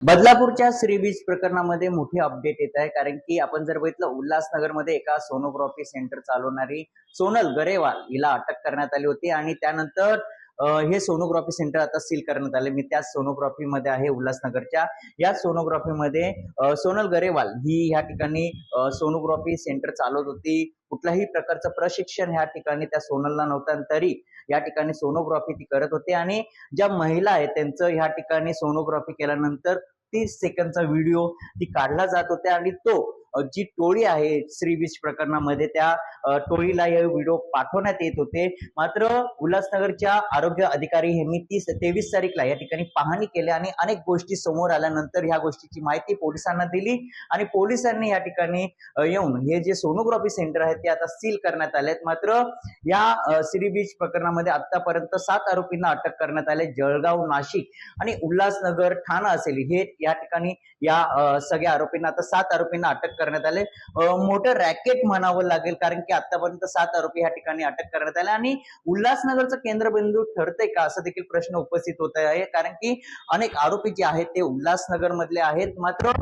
बदलापूरच्या Shri beach प्रकरणामध्ये मोठी update येत आहे, कारण की आपण जर बघितलं उल्हासनगरमध्ये एका सोनोग्राफी सेंटर चालवणारी सोनल गरेवाल हिला अटक करण्यात आली होती आणि त्यानंतर हे सोनोग्राफी सेंटर आता सील करण्यात आले. मी त्याच सोनोग्राफी मध्ये आहे उल्हासनगरच्या. या सोनोग्राफी मध्ये सोनल गरेवाल ही ह्या ठिकाणी सोनोग्राफी सेंटर चालवत होती. कुठल्याही प्रकारचं प्रशिक्षण ह्या ठिकाणी त्या सोनलला नव्हतं, तरी या ठिकाणी सोनोग्राफी ती करत होती आणि ज्या महिला आहेत त्यांचं ह्या ठिकाणी सोनोग्राफी केल्यानंतर 30 सेकंदचा व्हिडिओ ती काढला जात होता आणि तो जी टोळी आहे श्री बीच प्रकरणामध्ये त्या टोळीला हे व्हिडिओ पाठवण्यात येत होते. मात्र उल्हासनगरच्या आरोग्य अधिकारी यांनी 23 तारीखला या ठिकाणी पाहणी केली आणि अनेक गोष्टी समोर आल्यानंतर ह्या गोष्टीची माहिती पोलिसांना दिली आणि पोलिसांनी या ठिकाणी येऊन हे जे सोनोग्राफी सेंटर आहे ते आता सील करण्यात आले. मात्र या श्री बीच प्रकरणामध्ये आतापर्यंत 7 आरोपींना अटक करण्यात आले. जळगाव, नाशिक आणि उल्हासनगर, ठाणा असेल हे या ठिकाणी या सगळ्या आरोपींना आता 7 आरोपींना अटक करण्यात आले. मोठं रॅकेट म्हणावं लागेल, कारण की आतापर्यंत 7 आरोपी या ठिकाणी अटक करण्यात आले आणि उल्हासनगरचं केंद्रबिंदू ठरतंय का असा देखील प्रश्न उपस्थित होत आहे, कारण की अनेक आरोपी जे आहेत ते उल्हासनगर मधले आहेत. मात्र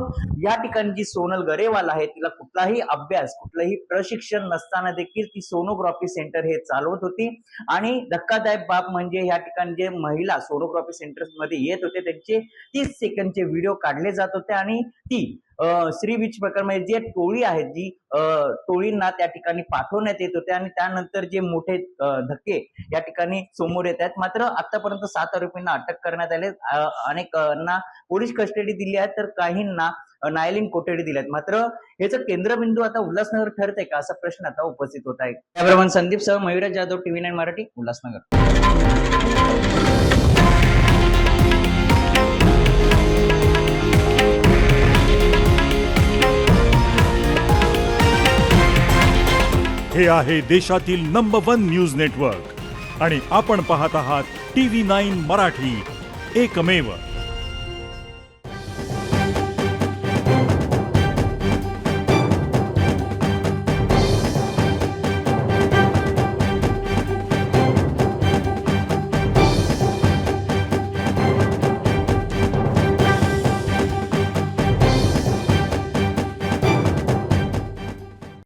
या ठिकाणी जी सोनल गरेवाल आहे तिला कुठलाही अभ्यास, कुठलंही प्रशिक्षण नसताना देखील ती सोनोग्राफी सेंटर हे चालवत होती आणि धक्कादायक बाब म्हणजे या ठिकाणी जे महिला सोनोग्राफी सेंटर मध्ये येत होते त्यांचे 30 सेकंदचे व्हिडिओ काढले जात होते आणि ती श्री बीच प्रकरणामध्ये जे टोळी आहे जी टोळींना त्या ठिकाणी पाठवण्यात येत होते आणि त्यानंतर जे मोठे धक्के या ठिकाणी समोर येत आहेत. मात्र आतापर्यंत 7 आरोपींना अटक करण्यात आले. अनेकांना पोलीस कस्टडी दिली आहे तर काहींना न्यायालयीन कोठडी दिल्यात. मात्र याचं केंद्रबिंदू आता उल्हासनगर ठरतंय का असा प्रश्न आता उपस्थित होत आहे. त्याप्रमाणे संदीप सह मयुराज जाधव, TV9 मराठी, उल्हासनगर. हे आहे देशातील नंबर 1 न्यूज नेटवर्क आणि आपण पाहत आहात TV9 मराठी, एकमेव.